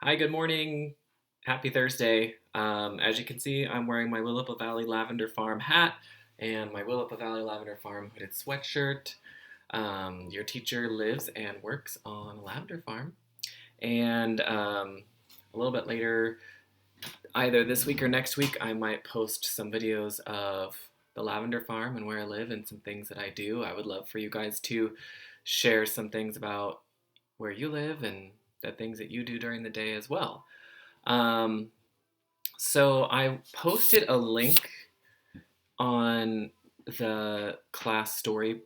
Hi, good morning. Happy Thursday. As you can see, I'm wearing my Willapa Valley Lavender Farm hat and my Willapa Valley Lavender Farm hooded sweatshirt. Your teacher lives and works on a lavender farm. And a little bit later, either this week or next week, I might post some videos of the lavender farm and where I live and some things that I do. I would love for you guys to share some things about where you live and the things that you do during the day as well. Um, so I posted a link on the class story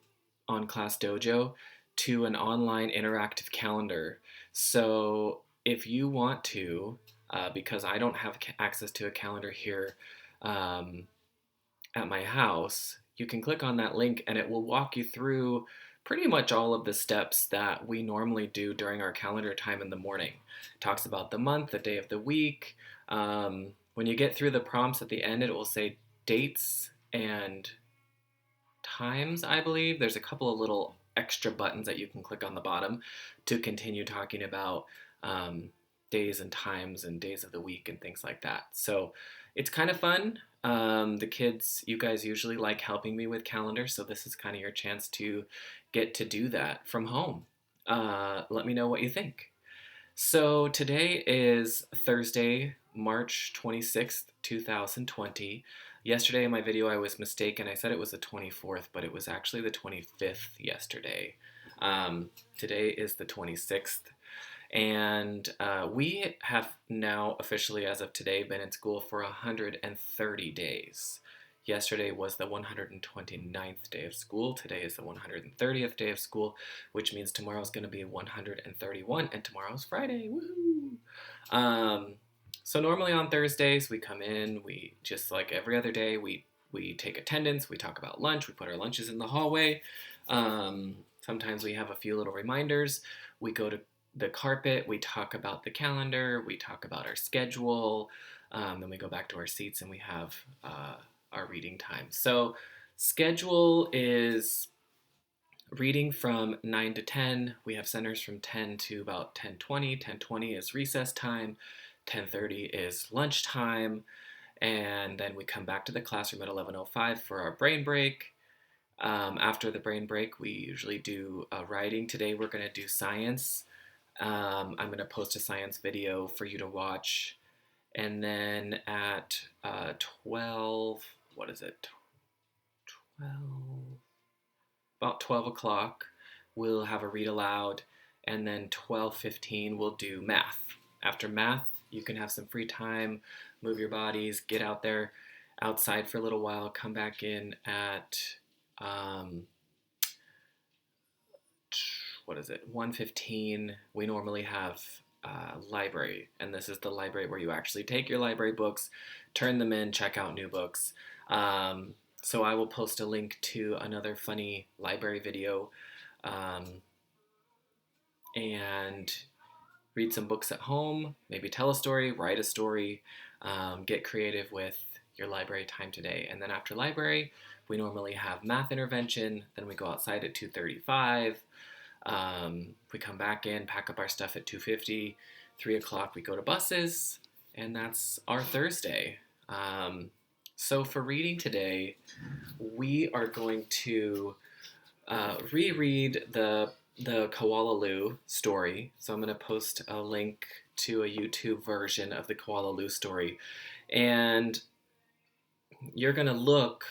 on Class Dojo to an online interactive calendar. So if you want to, because I don't have access to a calendar here um, at my house, you can click on that link and it will walk you through pretty much all of the steps that we normally do during our calendar time in the morning. It talks about the month, the day of the week. When you get through the prompts at the end, it will say dates and times, I believe. There's a couple of little extra buttons that you can click on the bottom to continue talking about um, days and times and days of the week and things like that. So it's kind of fun. The kids, you guys usually like helping me with calendars, so this is kind of your chance to get to do that from home. Let me know what you think. So today is Thursday, March 26th, 2020. Yesterday in my video I was mistaken. I said it was the 24th, but it was actually the 25th yesterday. Today is the 26th. And we have now officially, as of today, been in school for 130 days. Yesterday was the 129th day of school. Today is the 130th day of school, which means tomorrow is going to be 131, and tomorrow's Friday. Woohoo! Um, so normally on Thursdays we come in, we just like every other day, we take attendance, we talk about lunch, we put our lunches in the hallway. Sometimes we have a few little reminders. We go to the carpet, we talk about the calendar, we talk about our schedule, then we go back to our seats and we have our reading time. So, schedule is reading from 9 to 10. We have centers from 10 to about 10:20. 10:20 is recess time, 10:30 is lunch time, and then we come back to the classroom at 11:05 for our brain break. After the brain break, we usually do writing. Today we're going to do science. I'm going to post a science video for you to watch. And then at 12, what is it? 12, about 12 o'clock, we'll have a read aloud. And then 12:15, we'll do math. After math, you can have some free time, move your bodies, get out there outside for a little while, come back in at um, what is it, 1:15. We normally have library, and this is the library where you actually take your library books, turn them in, check out new books. So I will post a link to another funny library video um, and read some books at home, maybe tell a story, write a story, get creative with your library time today. And then after library, we normally have math intervention, then we go outside at 2:35. We come back in, pack up our stuff at 2:50, 3 o'clock we go to buses, and that's our Thursday. So for reading today, we are going to reread the Koalaloo story. So I'm going to post a link to a YouTube version of the Koalaloo story, and you're going to look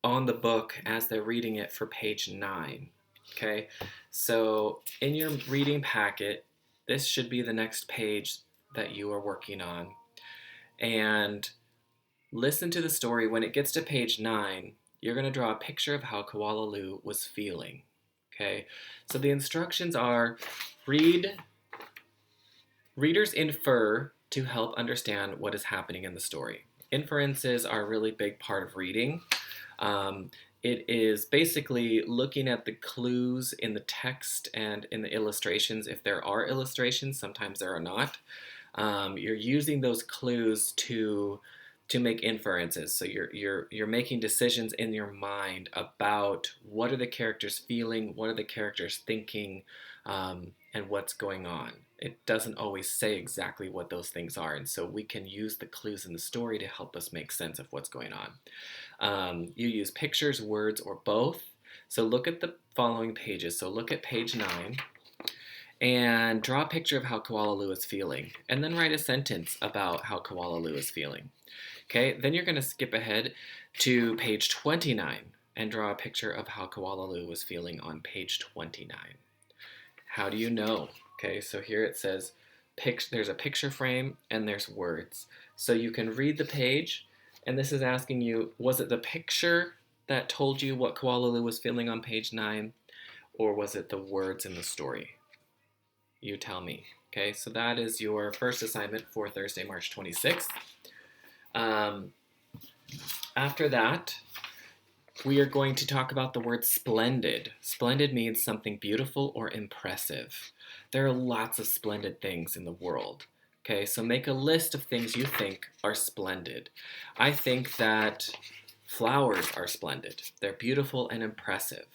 on the book as they're reading it for page 9. Okay, so in your reading packet, this should be the next page that you are working on. And listen to the story. When it gets to page 9, you're going to draw a picture of how Koalaloo was feeling. Okay, so the instructions are readers infer to help understand what is happening in the story. Inferences are a really big part of reading. It is basically looking at the clues in the text and in the illustrations. If there are illustrations, sometimes there are not. You're using those clues to make inferences. So you're making decisions in your mind about what are the characters feeling, what are the characters thinking, and what's going on. it doesn't always say exactly what those things are. And so we can use the clues in the story to help us make sense of what's going on. You use pictures, words, or both. So look at the following pages. So look at page 9 and draw a picture of how Koalalua is feeling. And then write a sentence about how Koalalua is feeling. Okay, then you're going to skip ahead to page 29 and draw a picture of how Koalalua was feeling on page 29. How do you know? Okay, so here it says there's a picture frame and there's words. So you can read the page, and this is asking you, was it the picture that told you what Koalalua was feeling on page 9, or was it the words in the story? You tell me. Okay, so that is your first assignment for Thursday, March 26th. After that, we are going to talk about the word splendid. Splendid means something beautiful or impressive. There are lots of splendid things in the world. Okay, so make a list of things you think are splendid. I think that flowers are splendid. They're beautiful and impressive.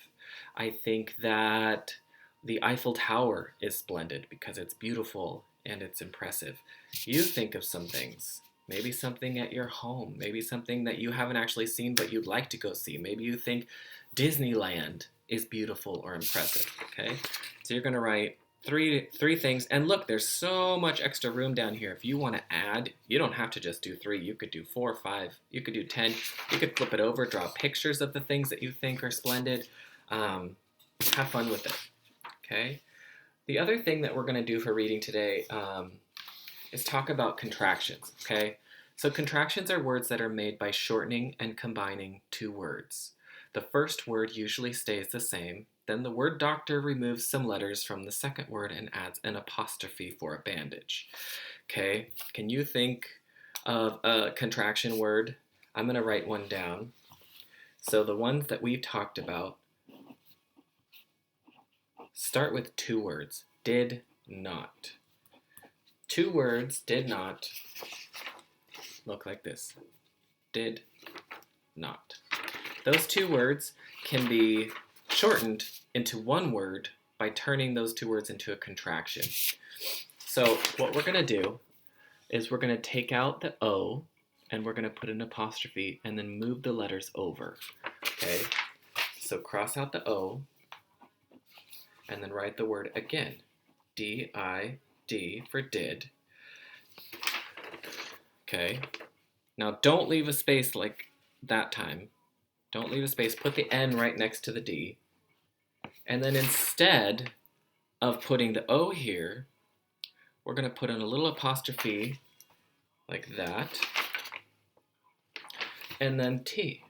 I think that the Eiffel Tower is splendid because it's beautiful and it's impressive. You think of some things. Maybe something at your home. Maybe something that you haven't actually seen but you'd like to go see. Maybe you think Disneyland is beautiful or impressive. Okay, so you're going to write three things. And look, there's so much extra room down here. If you want to add, you don't have to just do 3. You could do 4, 5. You could do 10. You could flip it over, draw pictures of the things that you think are splendid. Have fun with it. Okay. The other thing that we're going to do for reading today is talk about contractions, okay? So contractions are words that are made by shortening and combining 2 words. The first word usually stays the same, then the word doctor removes some letters from the second word and adds an apostrophe for a bandage. Okay, can you think of a contraction word? I'm going to write one down. So the ones that we've talked about start with 2 words. Did not. 2 words, did not, look like this. Did not. Those 2 words can be shortened into 1 word by turning those 2 words into a contraction. So what we're going to do is we're going to take out the O and we're going to put an apostrophe and then move the letters over. Okay, so cross out the O and then write the word again. D-I-D for did. Okay, now don't leave a space like that time. Don't leave a space. Put the N right next to the D. And then instead of putting the O here, we're going to put in a little apostrophe like that. And then T.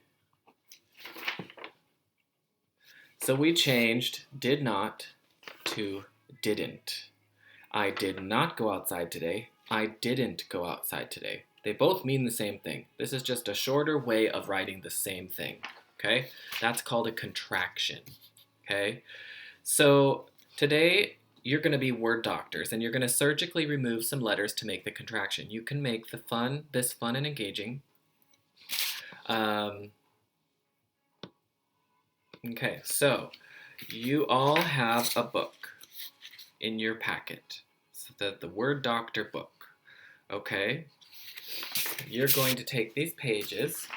So we changed did not to didn't. I did not go outside today. I didn't go outside today. They both mean the same thing. This is just a shorter way of writing the same thing. Okay? That's called a contraction. Okay? So today you're going to be word doctors and you're going to surgically remove some letters to make the contraction. You can make this fun and engaging. Okay, so you all have a book in your packet. So the Word Doctor book. Okay? You're going to take these pages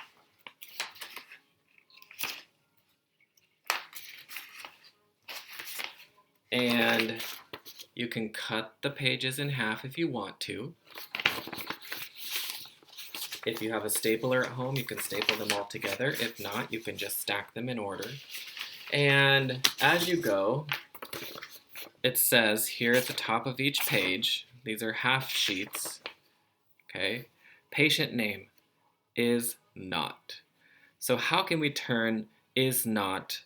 and you can cut the pages in half if you want to. If you have a stapler at home, you can staple them all together. If not, you can just stack them in order. And as you go, it says here at the top of each page, these are half sheets, okay? Patient name is not. So how can we turn is not?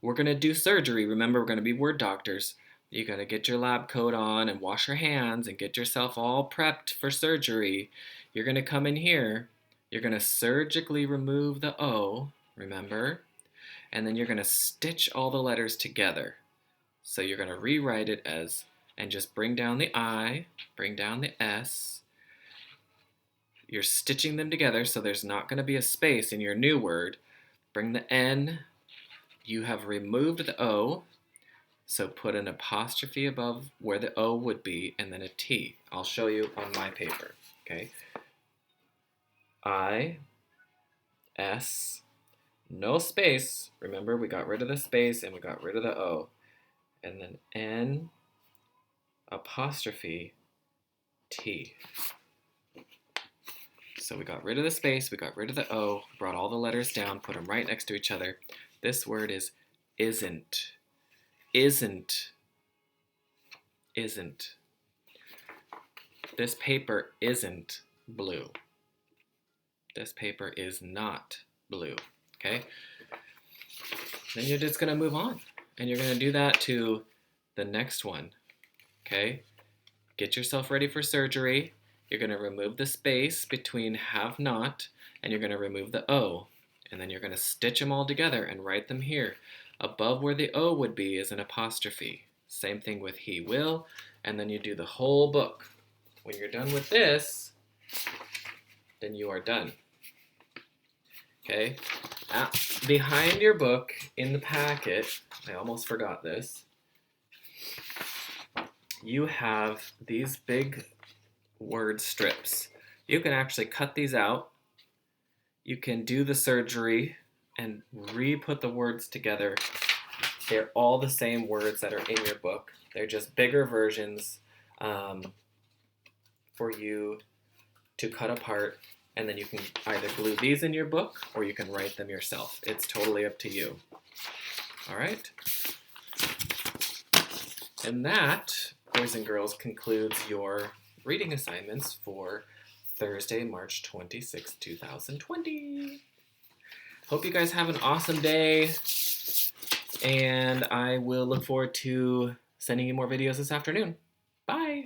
We're going to do surgery. Remember, we're going to be word doctors. You got to get your lab coat on and wash your hands and get yourself all prepped for surgery. You're going to come in here. You're going to surgically remove the O, remember? And then you're going to stitch all the letters together. So you're going to rewrite it as, and just bring down the I, bring down the S. You're stitching them together so there's not going to be a space in your new word. Bring the N. You have removed the O. So put an apostrophe above where the O would be and then a T. I'll show you on my paper, okay? I, S, no space. Remember, we got rid of the space and we got rid of the O. And then N, apostrophe, T. So we got rid of the space, we got rid of the O, brought all the letters down, put them right next to each other. This word is isn't. Isn't. Isn't. This paper isn't blue. This paper is not blue. Okay? Then you're just going to move on. And you're going to do that to the next one. Okay? Get yourself ready for surgery. You're going to remove the space between have not, and you're going to remove the O. And then you're going to stitch them all together and write them here. Above where the O would be is an apostrophe. Same thing with he will. And then you do the whole book. When you're done with this, then you are done. Okay? Behind your book, in the packet, I almost forgot this, you have these big word strips. You can actually cut these out. You can do the surgery and re-put the words together. They're all the same words that are in your book. They're just bigger versions for you to cut apart, and then you can either glue these in your book or you can write them yourself. It's totally up to you. All right? And that, boys and girls, concludes your reading assignments for Thursday, March 26, 2020. Hope you guys have an awesome day, and I will look forward to sending you more videos this afternoon. Bye!